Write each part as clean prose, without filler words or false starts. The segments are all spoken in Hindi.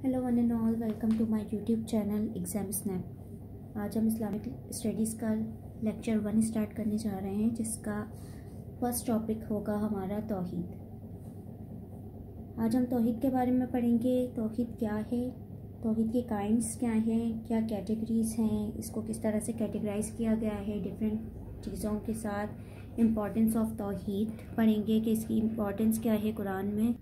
Hello one and all, welcome to my YouTube channel exam snap. आज हम इस्लामिक स्टडीज़ का लेक्चर 1 स्टार्ट करने जा रहे हैं, जिसका फर्स्ट टॉपिक होगा हमारा तौहीद। आज हम तौहीद के बारे में पढ़ेंगे। तौहीद क्या है, तौहीद के काइंड्स क्या हैं, क्या कैटेगरीज़ हैं, इसको किस तरह से कैटेगराइज़ किया गया है डिफरेंट चीज़ों के साथ। इम्पॉर्टेंस ऑफ तौहीद पढ़ेंगे कि इसकी इम्पॉर्टेंस क्या है कुरान में,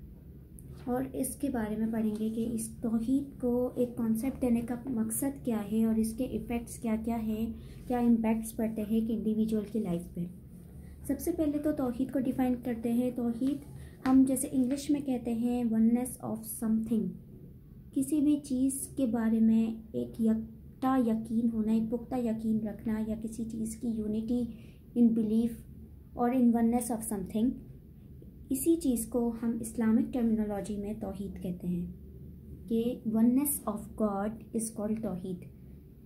और इसके बारे में पढ़ेंगे कि इस तौहीद को एक कॉन्सेप्ट देने का मकसद क्या है और इसके इफ़ेक्ट्स क्या क्या हैं, क्या इम्पैक्ट्स पड़ते हैं कि इंडिविजुअल की लाइफ पे। सबसे पहले तो तौहीद को डिफ़ाइन करते हैं। तौहीद हम जैसे इंग्लिश में कहते हैं वननेस ऑफ समथिंग, किसी भी चीज़ के बारे में एक यकता यकीन होना, एक पुख्ता यकीन रखना, या किसी चीज़ की यूनिटी इन बिलीफ और इन वननेस ऑफ समथिंग। इसी चीज़ को हम इस्लामिक टर्मिनोलॉजी में तौहीद कहते हैं कि oneness of God is called Tawhid,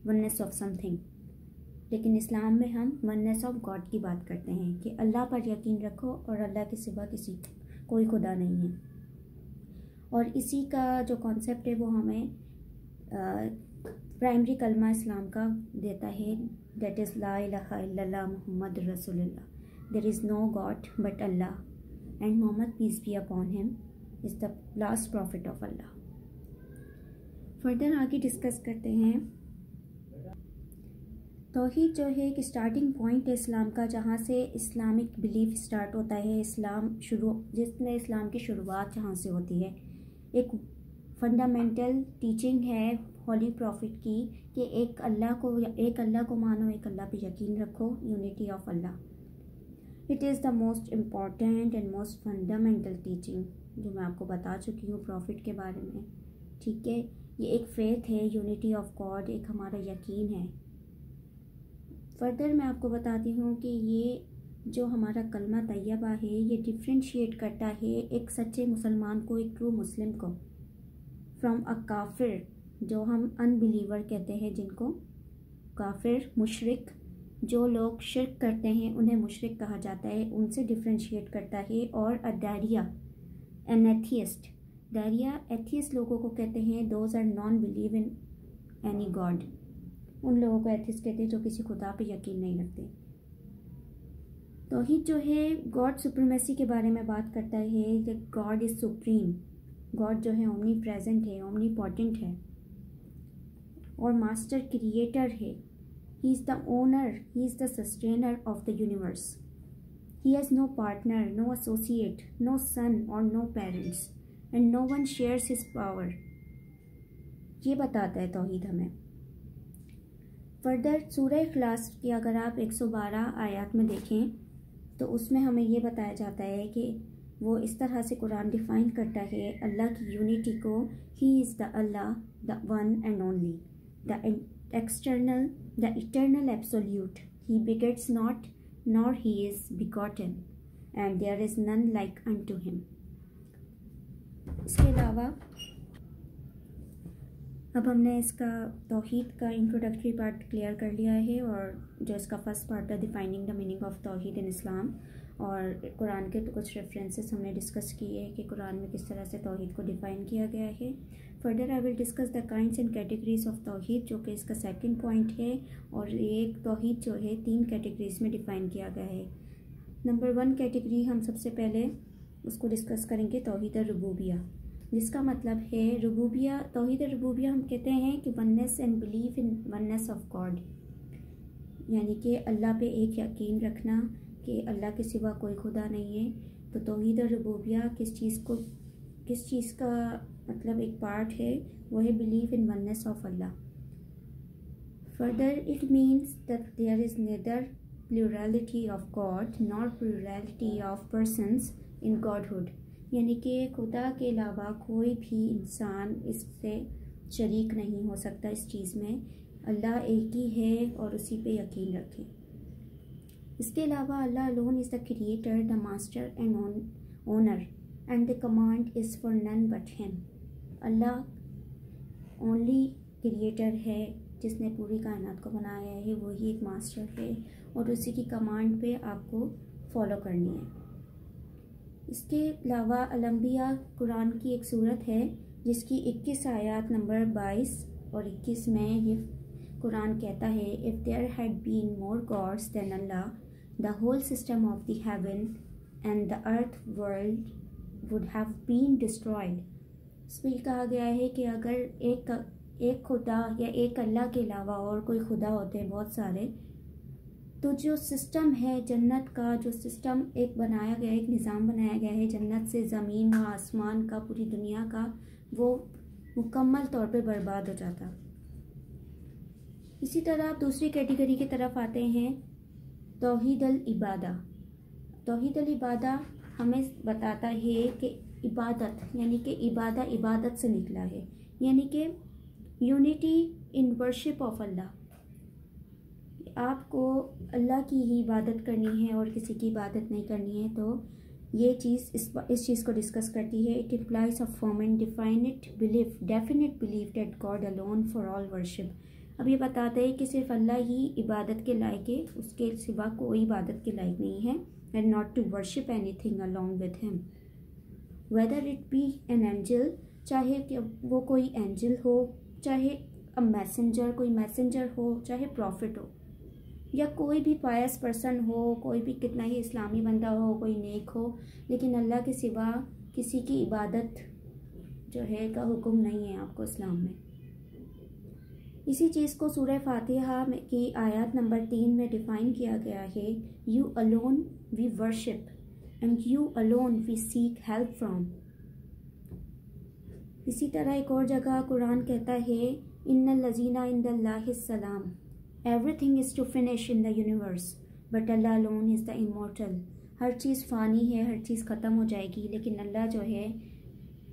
oneness of something. लेकिन इस्लाम में हम वननेस ऑफ गॉड की बात करते हैं कि अल्लाह पर यकीन रखो और अल्लाह के सिवा कोई खुदा नहीं है। और इसी का जो कॉन्सेप्ट है वो हमें प्राइमरी कलमा इस्लाम का देता है, दैट इज़ ला इलाहा इल्लल्लाह मुहम्मद रसूलुल्लाह, there is no god but Allah and Muhammad, peace be upon him, is the last prophet of Allah. Further आगे डिस्कस करते हैं। तौहीद जो है कि स्टार्टिंग पॉइंट है इस्लाम का, जहाँ से इस्लामिक बिलीफ स्टार्ट होता है। जिसमें इस्लाम की शुरुआत जहाँ से होती है, एक फंडामेंटल टीचिंग है होली प्रॉफिट की कि एक अल्लाह को मानो, एक अल्लाह पे यकीन रखो, unity of Allah. It is the most important and most fundamental teaching जो मैं आपको बता चुकी हूँ प्रॉफिट के बारे में। ठीक है, ये एक फेथ है, यूनिटी ऑफ गॉड एक हमारा यकीन है। फर्दर मैं आपको बताती हूँ कि ये जो हमारा कलमा तैयबा है, ये डिफ्रेंशिएट करता है एक सच्चे मुसलमान को, एक ट्रू मुस्लिम को, फ्रॉम अ काफिर, जो हम अनबिलीवर कहते हैं, जिनको काफिर, मुशरिक, जो लोग शिर्क करते हैं उन्हें मुशरिक कहा जाता है, उनसे डिफ्रेंशिएट करता है। और अ डायरिया, एन एथियस्ट, डायरिया एथियस्ट लोगों को कहते हैं, those are non believe in any God, उन लोगों को एथियस्ट कहते हैं जो किसी खुदा पे यकीन नहीं रखते। तौहीद जो है गॉड सुप्रीमेसी के बारे में बात करता है कि गॉड इज़ सुप्रीम, गॉड जो है ओमनी प्रेजेंट है, ओमनी पोटेंट है और मास्टर क्रिएटर है। He is the owner, he is the sustainer of the universe. He has no partner, no associate, no son or no parents, and no one shares his power. ये बताता है तौहीद हमें। फर्दर सूरह इखलास की अगर आप 112 आयत में देखें तो उसमें हमें ये बताया जाता है कि वो इस तरह से कुरान डिफ़ाइन करता है अल्लाह की यूनिटी को। He is the Allah, the one and only, the external, the eternal absolute. He begets not, nor he is begotten, and there is none like unto him. इसके अलावा अब हमने इसका तौहीद का इंट्रोडक्टरी पार्ट क्लियर कर लिया है, और जो इसका फर्स्ट पार्ट है defining the meaning of Tawhid in इस्लाम, और कुरान के कुछ रेफरेंसेस हमने डिस्कस किए कि कुरान में किस तरह से तौहीद को डिफ़ाइन किया गया है। Further I will discuss the kinds and categories of Tawhid, जो कि इसका सेकंड पॉइंट है। और एक तौहीद जो है 3 कैटेगरीज में डिफ़ाइन किया गया है। नंबर 1 कैटेगरी हम सबसे पहले उसको डिस्कस करेंगे, तौहीद रुबूबिया, जिसका मतलब है रुबूबिया। तौहीद रुबूबिया हम कहते हैं कि oneness and belief in oneness of God, यानी कि अल्लाह पे एक यकीन रखना कि अल्लाह के सिवा कोई खुदा नहीं है। तो तौहीद रुबूबिया किस चीज़ का मतलब एक पार्ट है, वो है believe in oneness of Allah. Further it means that there is neither plurality of God nor plurality of persons in Godhead, यानी कि खुदा के अलावा कोई भी इंसान इससे शरीक नहीं हो सकता इस चीज़ में। अल्लाह एक ही है और उसी पे यकीन रखें। इसके अलावा Allah alone is the creator, the master and owner, and the command is for none but him. Allah only creator है जिसने पूरी कायनात को बनाया है, वही एक मास्टर है और उसी की कमांड पे आपको फॉलो करनी है। इसके अलावा अल-अंबिया कुरान की एक सूरत है जिसकी 21 आयत नंबर 22 और 21 में ये कुरान कहता है, if there had been more gods than Allah the whole system of the heaven and the earth world would have been destroyed. इसमें कहा गया है कि अगर एक खुदा या एक अल्लाह के अलावा और कोई खुदा होते हैं बहुत सारे, तो जो सिस्टम है जन्नत का, जो सिस्टम एक बनाया गया, एक निज़ाम बनाया गया है जन्नत से ज़मीन व आसमान का, पूरी दुनिया का, वो मुकम्मल तौर पे बर्बाद हो जाता। इसी तरह आप दूसरी कैटेगरी की तरफ आते हैं, तौहीद अल इबादा। तौहीद अल इबादा हमें बताता है कि इबादत यानी कि इबादत से निकला है, यानी कि यूनिटी इन वर्शिप ऑफ अल्लाह। आपको अल्लाह की ही इबादत करनी है और किसी की इबादत नहीं करनी है। तो ये चीज़ इस चीज़ को डिस्कस करती है। It implies a firm and definite belief that God alone for all worship. अब ये बताते हैं कि सिर्फ अल्लाह ही इबादत के लायक है, उसके सिवा कोई इबादत के लायक नहीं है। And not to worship anything along with him, whether it be an angel, चाहे कि वो कोई एंजल हो, चाहे कोई मैसेंजर हो, चाहे प्रॉफिट हो, या कोई भी पायस पर्सन हो, कोई भी कितना ही इस्लामी बंदा हो, कोई नेक हो, लेकिन अल्लाह के सिवा किसी की इबादत जो है का हुक्म नहीं है आपको इस्लाम में। इसी चीज़ को सूरह फातिहा की आयत नंबर 3 में डिफ़ाइन किया गया है, you alone we worship and you alone we seek help from. इसी तरह एक और जगह कुरान कहता है, इन्नल लज़ीना इंदल्लाहि सलाम, everything is to finish in the universe but Allah alone is the immortal. हर चीज़ फ़ानी है, हर चीज़ ख़त्म हो जाएगी, लेकिन अल्लाह जो है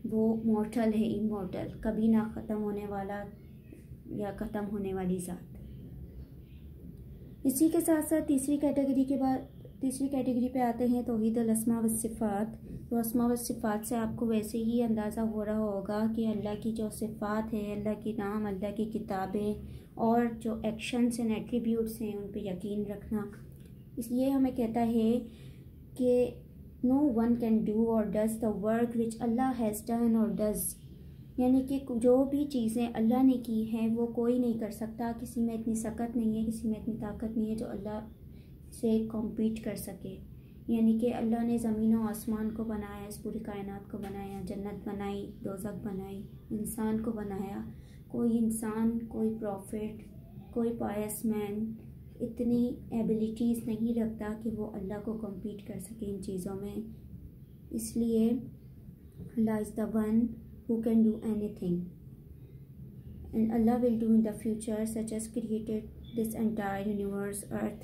वो मॉर्टल है, इमॉर्टल, कभी ना ख़त्म होने वाला या ख़त्म होने वाली ज़ात। इसी के साथ साथ तीसरी कैटेगरी पे आते हैं तौहीद अल अस्मा व सिफ़ात। तो अस्मा व सिफ़ात से आपको वैसे ही अंदाज़ा हो रहा होगा कि अल्लाह की जो सिफ़ात है, अल्लाह के नाम, अल्लाह की किताबें और जो एक्शंस एंड एट्रीब्यूट्स हैं उन पे यकीन रखना। इसलिए हमें कहता है कि नो वन कैन डू और does the work which Allah has done और डज, यानी कि जो भी चीज़ें अल्लाह ने की हैं वो कोई नहीं कर सकता। किसी में इतनी सकत नहीं है, किसी में इतनी ताकत नहीं है जो अल्लाह से कॉम्पीट कर सके। यानी कि अल्लाह ने ज़मीन और आसमान को बनाया, इस पूरी कायनात को बनाया, जन्नत बनाई, दोज़ख बनाई, इंसान को बनाया। कोई इंसान, कोई प्रॉफिट, कोई पायस मैन इतनी एबिलिटीज़ नहीं रखता कि वो अल्लाह को कॉम्पीट कर सके इन चीज़ों में। इसलिए Allah is the one who can do anything, and Allah will do in the future, such as created this entire universe, earth,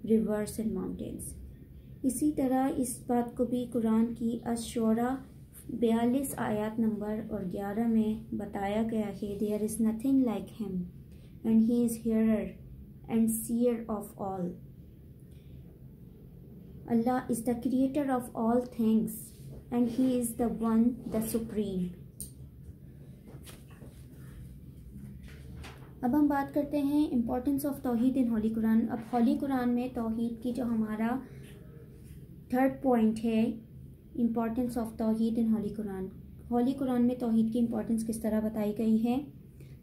rivers and mountains. इसी तरह इस बात को भी कुरान की अश-शूरा 42 आयत नंबर और 11 में बताया गया है, there is nothing like him and he is hearer and seer of all. Allah is the creator of all things and he is the one, the supreme. अब हम बात करते हैं इम्पोर्टेंस ऑफ तौहीद इन होली कुरान। अब होली कुरान में तौहीद की जो हमारा थर्ड पॉइंट है, इम्पोर्टेंस ऑफ तौहीद इन होली कुरान। होली कुरान में तौहीद की इम्पोर्टेंस किस तरह बताई गई है।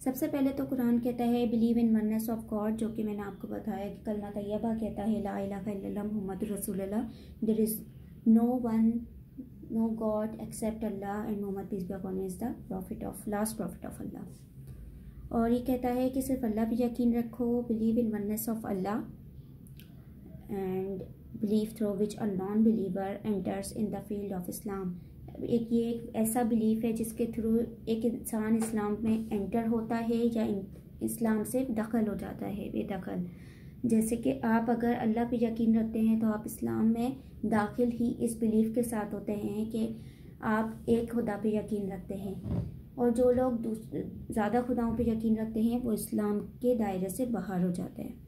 सबसे पहले तो कुरान कहता है believe in oneness of God, जो कि मैंने आपको बताया कि कलमा तैयबा कहता है ला इलाहा इल्लल्लाह मुहम्मदुर रसूलुल्लाह, there is no God except Allah and Muhammad peace be upon him is the last prophet of Allah. और ये कहता है कि सिर्फ अल्लाह पे यकीन रखो, believe in oneness of Allah and believe through which a non believer enters in the field of Islam. एक ऐसा बिलीफ है जिसके थ्रू एक इंसान इस्लाम में एंटर होता है या इस्लाम से दखल हो जाता है, बेदखल। जैसे कि आप अगर अल्लाह पे यकीन रखते हैं तो आप इस्लाम में दाखिल ही इस बिलीफ के साथ होते हैं कि आप एक खुदा पे यकीन रखते हैं। और जो लोग ज़्यादा खुदाओं पे यकीन रखते हैं वो इस्लाम के दायरे से बाहर हो जाते हैं।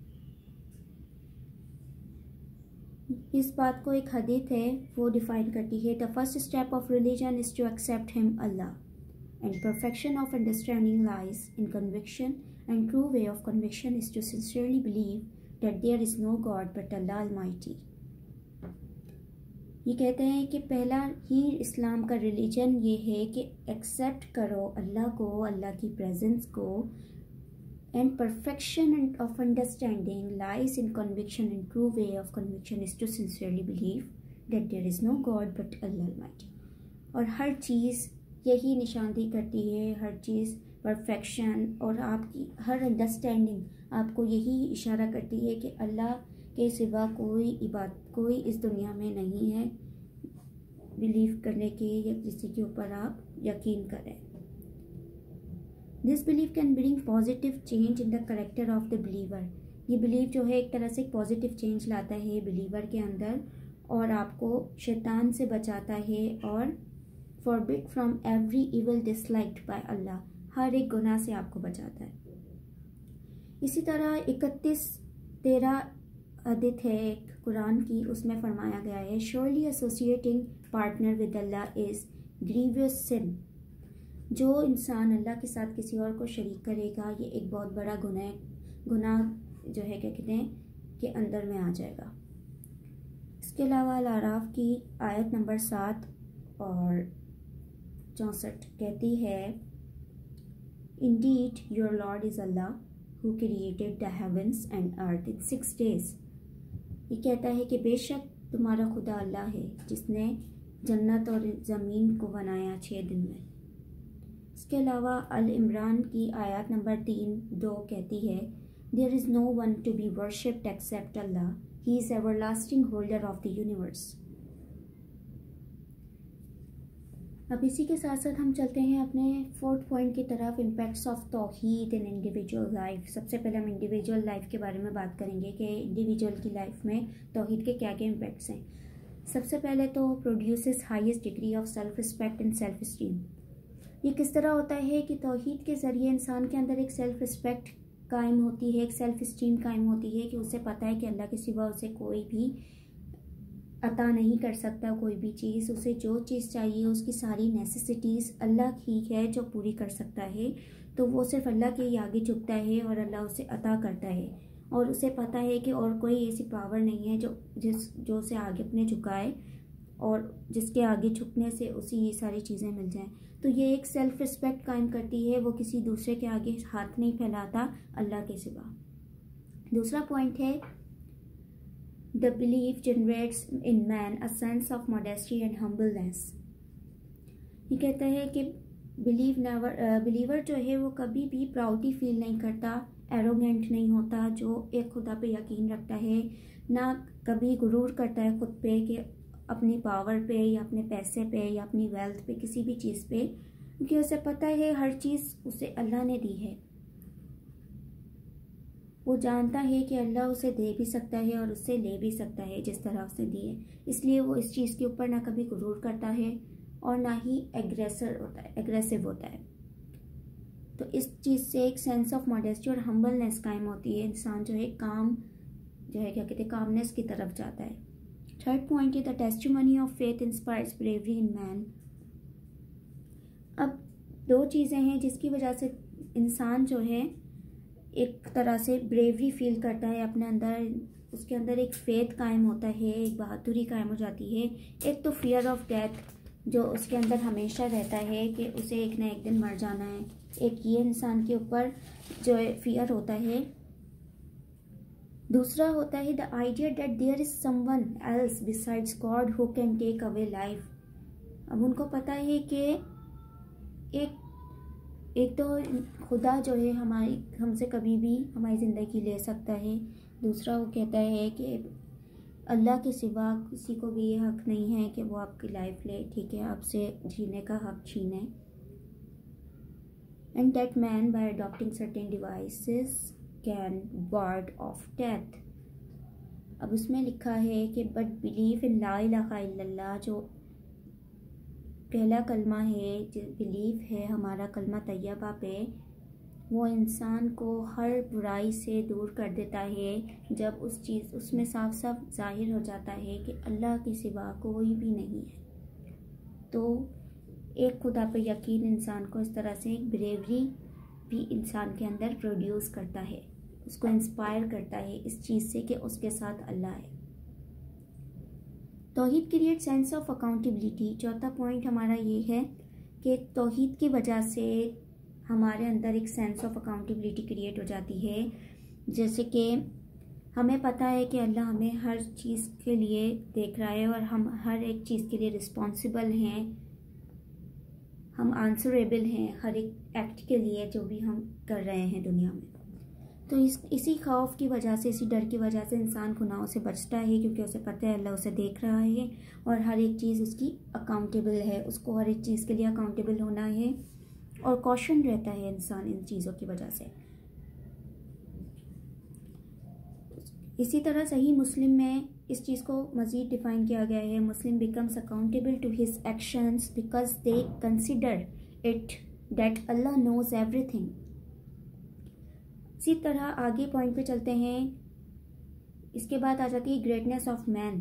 इस बात को एक हदीस है वो डिफ़ाइन करती है, the first step of religion is to accept him Allah and perfection of understanding lies in conviction and true way of conviction is to sincerely believe that there is no god but Allah almighty. ये कहते हैं कि पहला ही इस्लाम का रिलीजन ये है कि एक्सेप्ट करो अल्लाह को, अल्लाह की प्रेजेंस को, and perfection of understanding lies in conviction and true way of conviction is to sincerely believe that there is no god but Allah almighty. और हर चीज़ यही निशानदेही करती है, हर चीज़ परफेक्शन और आपकी हर अंडरस्टैंडिंग आपको यही इशारा करती है कि अल्लाह के सिवा कोई इस दुनिया में नहीं है बिलीव करने के या किसी के ऊपर आप यकीन करें। This believe can bring positive change in the character of the believer. ये बिलीव जो है एक तरह से पॉजिटिव चेंज लाता है बिलीवर के अंदर और आपको शैतान से बचाता है और forbid from every evil disliked by Allah, हर एक गुनाह से आपको बचाता है। इसी तरह 31-13 आदित है एक कुरान की, उसमें फरमाया गया है surely associating partner with Allah is grievous sin. जो इंसान अल्लाह के साथ किसी और को शरीक करेगा ये एक बहुत बड़ा गुनाह जो है क्या कहते हैं कि अंदर में आ जाएगा। इसके अलावा अल-आराफ की आयत नंबर 7 और 64 कहती है indeed your lord is Allah who created the heavens and earth in 6 days। ये कहता है कि बेशक तुम्हारा खुदा अल्लाह है जिसने जन्नत और ज़मीन को बनाया 6 दिन में। इसके अलावा अल इमरान की आयत नंबर 3-2 कहती है there is no one to be worshipped except Allah, he is everlasting holder of the universe. अब इसी के साथ साथ हम चलते हैं अपने 4th पॉइंट की तरफ, impacts of Tawhid in individual life. सबसे पहले हम इंडिविजुअल लाइफ के बारे में बात करेंगे कि इंडिविजुअल की लाइफ में तौहीद के क्या क्या इम्पैक्ट्स हैं। सबसे पहले तो produces highest degree of self respect and self esteem. ये किस तरह होता है कि तौहीद के ज़रिए इंसान के अंदर एक सेल्फ रिस्पेक्ट कायम होती है, एक सेल्फ स्टीम कायम होती है कि उसे पता है कि अल्लाह के सिवा उसे कोई भी अता नहीं कर सकता, कोई भी चीज़, उसे जो चीज़ चाहिए उसकी सारी नेसेसिटीज़ अल्लाह ही है जो पूरी कर सकता है। तो वो सिर्फ अल्लाह के ही आगे झुकता है और अल्लाह उसे अता करता है और उसे पता है कि और कोई ऐसी पावर नहीं है जो उसे आगे अपने झुकाए और जिसके आगे झुकने से उसे ये सारी चीज़ें मिल जाएं। तो ये एक सेल्फ रिस्पेक्ट कायम करती है, वो किसी दूसरे के आगे हाथ नहीं फैलाता अल्लाह के सिवा। दूसरा पॉइंट है The belief generates in man a sense of modesty and humbleness। ये कहता है कि बिलीवर जो है वो कभी भी प्राउडी फील नहीं करता, एरोगेंट नहीं होता, जो एक खुदा पे यकीन रखता है, ना कभी गुरूर करता है खुद पे कि अपनी पावर पे या अपने पैसे पे या अपनी वेल्थ पे, किसी भी चीज़ पे, क्योंकि उसे पता है हर चीज़ उसे अल्लाह ने दी है। वो जानता है कि अल्लाह उसे दे भी सकता है और उससे ले भी सकता है जिस तरह उसने दी है, इसलिए वो इस चीज़ के ऊपर ना कभी गुरूर करता है और ना ही एग्रेसिव होता है। तो इस चीज़ से एक सेंस ऑफ मॉडेस्टी और हम्बलनेस कायम होती है, इंसान जो है काम जो है क्या कहते हैं कामनेस की तरफ जाता है। 3rd पॉइंट है the testimony of faith inspires bravery in man. अब 2 चीज़ें हैं जिसकी वजह से इंसान जो है एक तरह से ब्रेवरी फील करता है अपने अंदर, उसके अंदर एक फेथ कायम होता है, एक बहादुरी कायम हो जाती है। एक तो फियर ऑफ डेथ जो उसके अंदर हमेशा रहता है कि उसे एक ना एक दिन मर जाना है, एक ये इंसान के ऊपर जो है फियर होता है। दूसरा होता है the idea that there is someone else besides god who can take away life. अब उनको पता है कि एक तो खुदा जो है हमसे कभी भी हमारी ज़िंदगी ले सकता है, दूसरा वो कहता है कि अल्लाह के सिवा किसी को भी ये हक नहीं है कि वो आपकी लाइफ ले, ठीक है, आपसे जीने का हक छीने। And that man bye adopting certain devices can ward of death. अब उसमें लिखा है कि बट बिलीव इन ला इलाहा इल्लल्लाह, जो पहला कलमा है, जो बिलीव है हमारा कलमा तैयबा पे, वो इंसान को हर बुराई से दूर कर देता है जब उसमें साफ साफ जाहिर हो जाता है कि अल्लाह के सिवा कोई भी नहीं है। तो एक खुदा पे यकीन इंसान को इस तरह से एक ब्रेवरी भी इंसान के अंदर प्रोड्यूस करता है, उसको इंस्पायर करता है इस चीज़ से कि उसके साथ अल्लाह है। तौहीद क्रिएट सेंस ऑफ अकाउंटेबिलिटी। चौथा पॉइंट हमारा ये है कि तौहीद की वजह से हमारे अंदर एक सेंस ऑफ अकाउंटेबिलिटी क्रिएट हो जाती है। जैसे कि हमें पता है कि अल्लाह हमें हर चीज़ के लिए देख रहा है और हम हर एक चीज़ के लिए रिस्पॉन्सिबल हैं, हम आंसरेबल हैं हर एक एक्ट के लिए जो भी हम कर रहे हैं दुनिया में। तो इसी खौफ की वजह से, इसी डर की वजह से इंसान गुनाहों से बचता है, क्योंकि उसे पता है अल्लाह उसे देख रहा है और हर एक चीज़ उसकी अकाउंटेबल है, उसको हर एक चीज़ के लिए अकाउंटेबल होना है और कॉशन रहता है इंसान इन चीज़ों की वजह से। इसी तरह सही मुस्लिम में इस चीज़ को मज़ीद डिफ़ाइन किया गया है। Muslim becomes accountable to his actions because they consider it that Allah knows everything. इसी तरह आगे पॉइंट पे चलते हैं। इसके बाद आ जाती है greatness of man.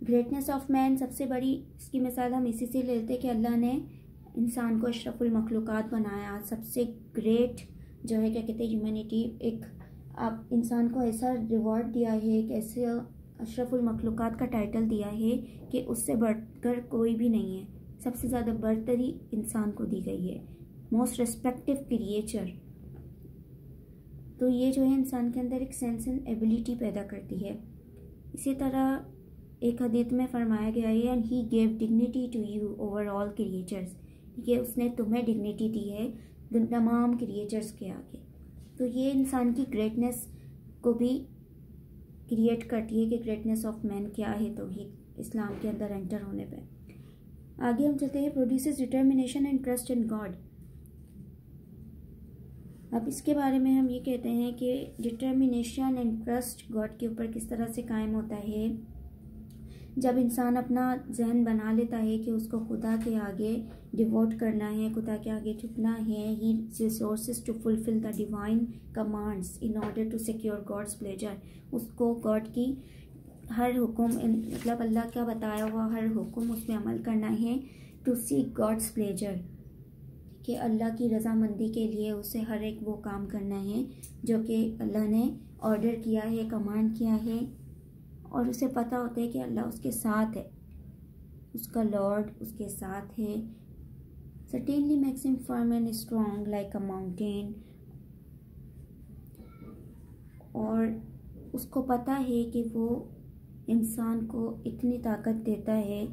Greatness of man सबसे बड़ी इसकी मिसाल हम इसी से लेते हैं कि अल्लाह ने इंसान को अशरफुल मखलूक़ात बनाया, सबसे ग्रेट जो है क्या कहते हैं ह्यूमैनिटी, एक आप इंसान को ऐसा रिवॉर्ड दिया है, एक ऐसे अशरफुल मखलूक़ात का टाइटल दिया है कि उससे बढ़कर कोई भी नहीं है, सबसे ज़्यादा बरतरी इंसान को दी गई है, मोस्ट रिस्पेक्टिव क्रिएचर। तो ये जो है इंसान के अंदर एक सेंस एंड एबिलिटी पैदा करती है। इसी तरह एक हदीस में फरमाया गया है and he gave dignity to you over all creatures, ये उसने तुम्हें डिग्निटी दी है तमाम क्रिएचर्स के आगे। तो ये इंसान की ग्रेटनेस को भी क्रिएट करती है कि ग्रेटनेस ऑफ मैन क्या है, तो ही इस्लाम के अंदर एंटर होने पे। आगे हम चलते हैं produces determination and trust in God. अब इसके बारे में हम ये कहते हैं कि डिटर्मिनेशन एंड ट्रस्ट गॉड के ऊपर किस तरह से कायम होता है। जब इंसान अपना जहन बना लेता है कि उसको खुदा के आगे डिवोट करना है, खुदा के आगे झुकना है, ही resources to fulfil the divine commands in order to secure God's pleasure, उसको गॉड की हर हुक्म मतलब अल्लाह का बताया हुआ हर हुक्म उसमें अमल करना है, टू सीक गॉड्स प्लेजर, कि अल्लाह की रज़ामंदी के लिए उसे हर एक वो काम करना है जो कि अल्लाह ने ऑर्डर किया है, कमांड किया है, और उसे पता होता है कि अल्लाह उसके साथ है, उसका लॉर्ड उसके साथ है। Certainly makes him firm and strong like a mountain, और उसको पता है कि वो इंसान को इतनी ताकत देता है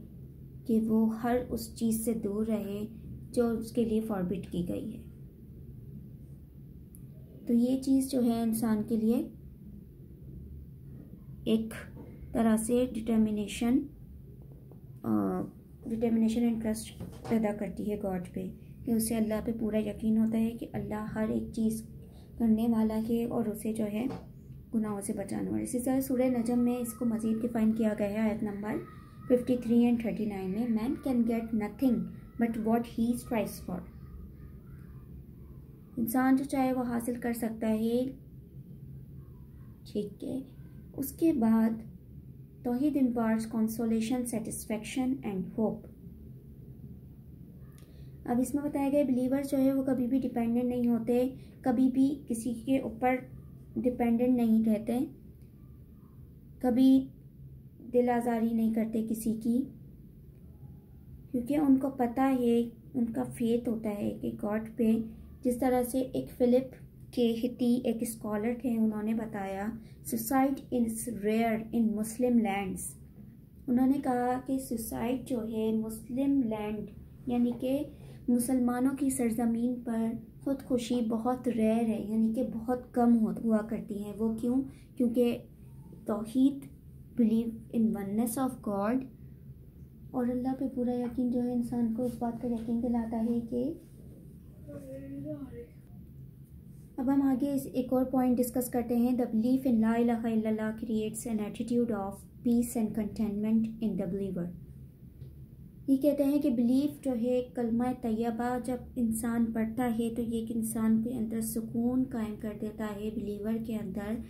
कि वो हर उस चीज़ से दूर रहे जो उसके लिए फॉरबिट की गई है। तो ये चीज़ जो है इंसान के लिए एक तरह से डिटर्मिनेशन एंड ट्रस्ट पैदा करती है गॉड पे, कि उसे अल्लाह पे पूरा यकीन होता है कि अल्लाह हर एक चीज़ करने वाला है और उसे जो है गुनाहों से बचाने वाला। इसी तरह सूरह नजम में इसको मज़ीद डिफाइन किया गया है आयत नंबर 53 एंड 39 में, man can get nothing but what he strives for. इंसान जो चाहे वो हासिल कर सकता है, ठीक है। उसके बाद Tawhid imparts consolation, satisfaction and hope. अब इसमें बताया गया बिलीवर्स जो है वो कभी भी डिपेंडेंट नहीं होते, कभी भी किसी के ऊपर डिपेंडेंट नहीं रहते, कभी दिल आज़ारी नहीं करते किसी की, क्योंकि उनको पता है, उनका फेथ होता है कि गॉड पे। जिस तरह से एक फिलिप के हिती एक स्कॉलर थे, उन्होंने बताया suicide is rare in Muslim lands. उन्होंने कहा कि सुसाइड जो है मुस्लिम लैंड यानी कि मुसलमानों की सरजमीन पर ख़ुदकुशी बहुत रेयर है, यानी कि बहुत कम हुआ करती हैं। वो क्यों? क्योंकि तौहीद, believe in oneness of God और अल्लाह पे पूरा यकीन जो है इंसान को इस बात का यकीन दिलाता है कि अब हम आगे एक और पॉइंट डिस्कस करते हैं। द बिलीफ इन ला इलाहा इल्लल्लाह creates an attitude of peace and containment in the believer. ये कहते हैं कि बिलीफ जो है कलमा तैयबा जब इंसान पढ़ता है तो ये इंसान के अंदर सुकून कायम कर देता है। बिलीवर के अंदर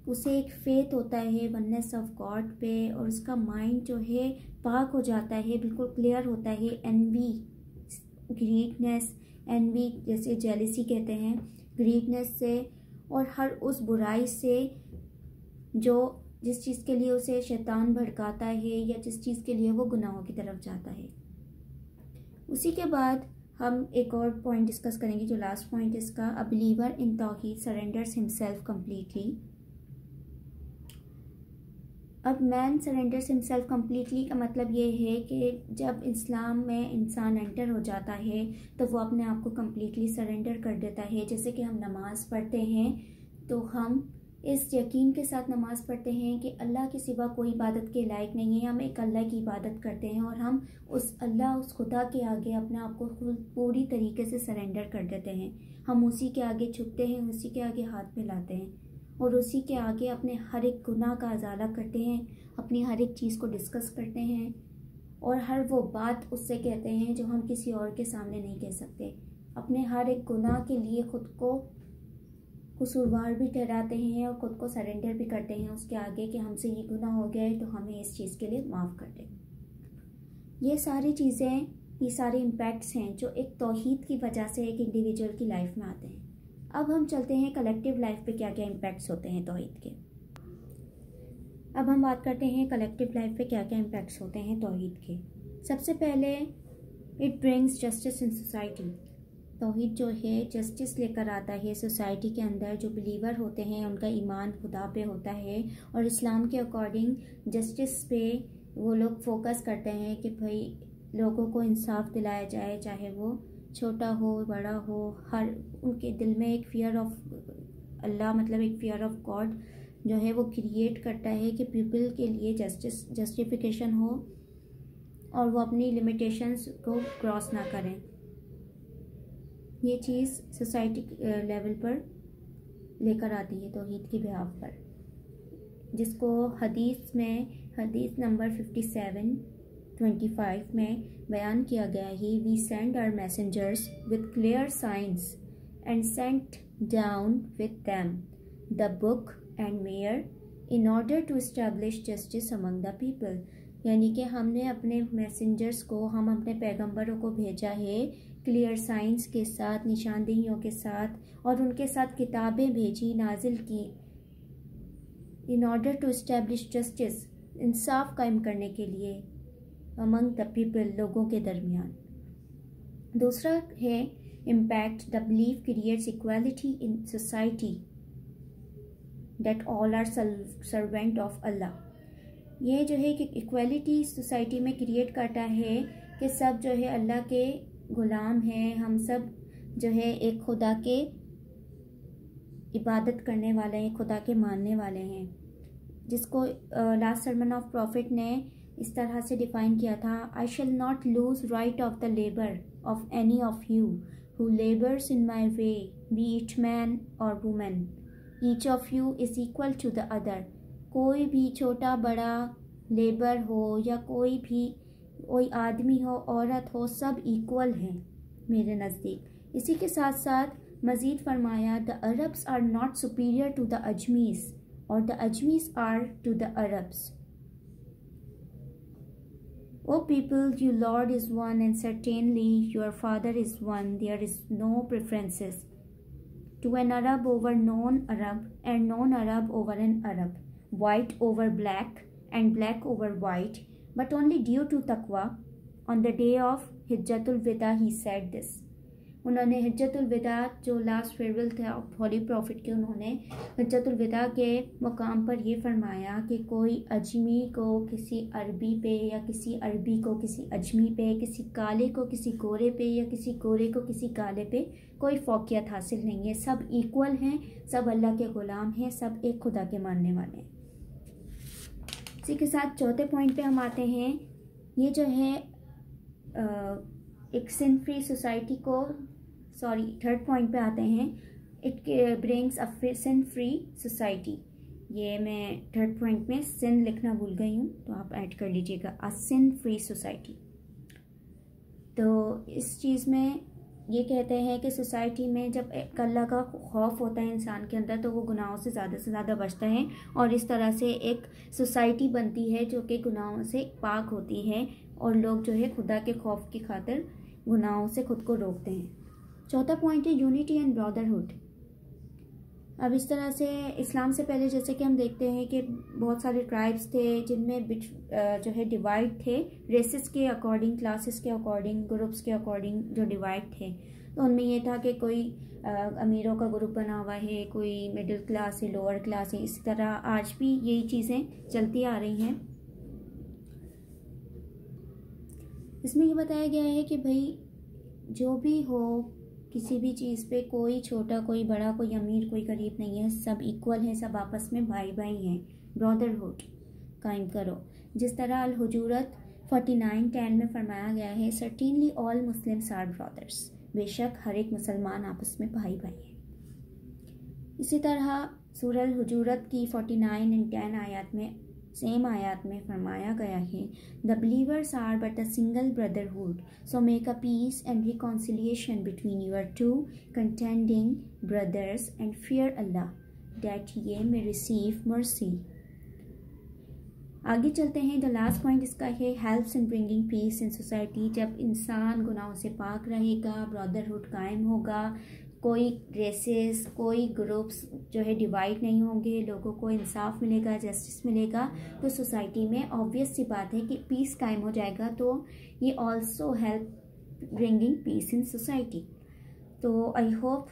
उसे एक फेथ होता है वननेस ऑफ गॉड पे, और उसका माइंड जो है पाक हो जाता है, बिल्कुल क्लियर होता है एनवी, ग्रीडनेस, एनवी जैसे जेलिसी कहते हैं, ग्रीडनेस से और हर उस बुराई से जो जिस चीज़ के लिए उसे शैतान भड़काता है या जिस चीज़ के लिए वो गुनाहों की तरफ जाता है। उसी के बाद हम एक और पॉइंट डिस्कस करेंगे जो लास्ट पॉइंट इसका, अ believer in Tawhid surrenders himself completely. अब मैन सरेंडर्स हिमसेल्फ कम्प्लीटली का मतलब ये है कि जब इस्लाम में इंसान एंटर हो जाता है तो वो अपने आप को कम्प्लीटली सरेंडर कर देता है। जैसे कि हम नमाज़ पढ़ते हैं तो हम इस यकीन के साथ नमाज़ पढ़ते हैं कि अल्लाह के सिवा कोई इबादत के लायक नहीं है, हम एक अल्लाह की इबादत करते हैं और हम उस अल्लाह उस खुदा के आगे अपने आप को पूरी तरीके से सरेंडर कर देते हैं। हम उसी के आगे झुकते हैं, उसी के आगे हाथ फैलाते हैं और उसी के आगे अपने हर एक गुनाह का अजाला करते हैं, अपनी हर एक चीज़ को डिस्कस करते हैं और हर वो बात उससे कहते हैं जो हम किसी और के सामने नहीं कह सकते। अपने हर एक गुनाह के लिए ख़ुद को कसूरवार भी ठहराते हैं और ख़ुद को सरेंडर भी करते हैं उसके आगे कि हमसे ये गुनाह हो गया है तो हमें इस चीज़ के लिए माफ़ कर दें। ये सारी चीज़ें, ये सारे इम्पैक्ट्स हैं जो एक तौहीद की वजह से एक इंडिविजुअल की लाइफ में आते हैं। अब हम चलते हैं कलेक्टिव लाइफ पे क्या क्या इम्पैक्ट्स होते हैं तौहीद के। अब हम बात करते हैं कलेक्टिव लाइफ पे क्या क्या इम्पैक्ट्स होते हैं तौहीद के। सबसे पहले, it brings justice in society. तौहीद जो है जस्टिस लेकर आता है सोसाइटी के अंदर। जो बिलीवर होते हैं उनका ईमान खुदा पे होता है और इस्लाम के अकॉर्डिंग जस्टिस पे वो लोग फोकस करते हैं कि भाई लोगों को इंसाफ दिलाया जाए, चाहे वो छोटा हो बड़ा हो। हर उनके दिल में एक फ़ियर ऑफ अल्लाह, मतलब एक फ़ियर ऑफ गॉड जो है वो क्रिएट करता है कि पीपल के लिए जस्टिफिकेशन हो और वो अपनी लिमिटेशंस को क्रॉस ना करें। ये चीज़ सोसाइटी लेवल पर लेकर आती है तौहीद की बिहाफ पर, जिसको हदीस नंबर 57:25 में बयान किया गया है। We send our messengers with clear signs and sent down with them the book and मेयर in order to establish justice among the people. यानी कि हमने अपने मैसेंजर्स को, हम अपने पैगंबरों को भेजा है क्लियर साइंस के साथ, निशानदेहियों के साथ, और उनके साथ किताबें भेजी, नाजिल की, in order to establish justice, इंसाफ कायम करने के लिए, अमंग द पीपल, लोगों के दरमियान। दूसरा है impact, the belief creates equality in society that all are servant of Allah. ये जो है कि इक्वालिटी सोसाइटी में क्रिएट करता है कि सब जो है अल्लाह के गुलाम हैं, हम सब जो है एक खुदा के इबादत करने वाले हैं, खुदा के मानने वाले हैं, जिसको लास्ट सर्मन ऑफ प्रॉफिट ने इस तरह से डिफाइन किया था, I shall not lose right of the labour of any of you who labours in my way, be it man or women, each of you is equal to the other. कोई भी छोटा बड़ा लेबर हो या कोई आदमी हो, औरत हो, सब इक्वल हैं मेरे नज़दीक। इसी के साथ साथ मज़ीद फरमाया, the Arabs are not superior to the Ajamis और the Ajamis are to the Arabs. O people, your Lord is one and certainly your Father is one. There is no preferences to an Arab over non-Arab and non-Arab over an Arab, white over black and black over white, but only due to taqwa. On the day of Hijjatul Wida he said this. उन्होंने हिज्जतुल विदा जो लास्ट फेयरवेल था होली प्रॉफिट के, उन्होंने हिज्जतुल विदा के मकाम पर ये फरमाया कि कोई अजमी को किसी अरबी पे या किसी अरबी को किसी अजमी पे, किसी काले को किसी गोरे पे या किसी गोरे को किसी काले पे कोई फौकियत हासिल नहीं है। सब इक्वल हैं, सब अल्लाह के ग़ुलाम हैं, सब एक खुदा के मानने वाले हैं। इसी के साथ चौथे पॉइंट पे हम आते हैं। ये जो है एक सिन फ्री सोसाइटी को, थर्ड पॉइंट पे आते हैं। It brings a sin free society. ये मैं थर्ड पॉइंट में सिन लिखना भूल गई हूँ, तो आप ऐड कर लीजिएगा, अ सिन फ्री सोसाइटी। तो इस चीज़ में ये कहते हैं कि सोसाइटी में जब अल्लाह का खौफ होता है इंसान के अंदर तो वो गुनाहों से ज़्यादा बचता है और इस तरह से एक सोसाइटी बनती है जो कि गुनाहों से पाक होती है और लोग जो है खुदा के खौफ की खातिर गुनाहों से खुद को रोकते हैं। चौथा पॉइंट है यूनिटी एंड ब्रदरहुड। अब इस तरह से इस्लाम से पहले जैसे कि हम देखते हैं कि बहुत सारे ट्राइब्स थे जिनमें जो है डिवाइड थे रेसेस के अकॉर्डिंग, क्लासेस के अकॉर्डिंग, ग्रुप्स के अकॉर्डिंग जो डिवाइड थे। तो उनमें ये था कि कोई अमीरों का ग्रुप बना हुआ है, कोई मिडिल क्लास है, लोअर क्लास है। इसी तरह आज भी यही चीज़ें चलती आ रही हैं। इसमें ये बताया गया है कि भाई जो भी हो, किसी भी चीज़ पे कोई छोटा कोई बड़ा, कोई अमीर कोई गरीब नहीं है, सब इक्वल हैं, सब आपस में भाई भाई हैं। ब्रदरहुड कायम करो। जिस तरह अल हुजूरत 49:10 में फरमाया गया है, certainly all Muslims are brothers, बेशक हर एक मुसलमान आपस में भाई भाई हैं। इसी तरह सूरह अल हुजूरत की 49:10 आयत में, सेम आयत में फरमाया गया है, the believers are but a single brotherhood, so make a peace and reconciliation between your two contending brothers and fear Allah that ye may receive mercy. आगे चलते हैं। द लास्ट पॉइंट इसका है, helps in bringing peace in society. जब इंसान गुनाहों से पाक रहेगा, ब्रदरहुड कायम होगा, कोई रेसेस, कोई ग्रुप्स जो है डिवाइड नहीं होंगे, लोगों को इंसाफ मिलेगा, जस्टिस मिलेगा, तो सोसाइटी में ऑब्वियस सी बात है कि पीस कायम हो जाएगा। तो ये also help bringing peace in society. तो I hope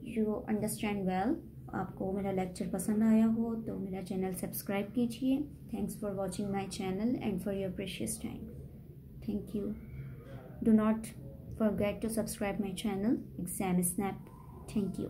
you understand well. आपको मेरा लेक्चर पसंद आया हो तो मेरा चैनल सब्सक्राइब कीजिए। Thanks for watching my channel and for your precious time. Thank you. Do not forget to subscribe my channel Exam Snap. Thank you.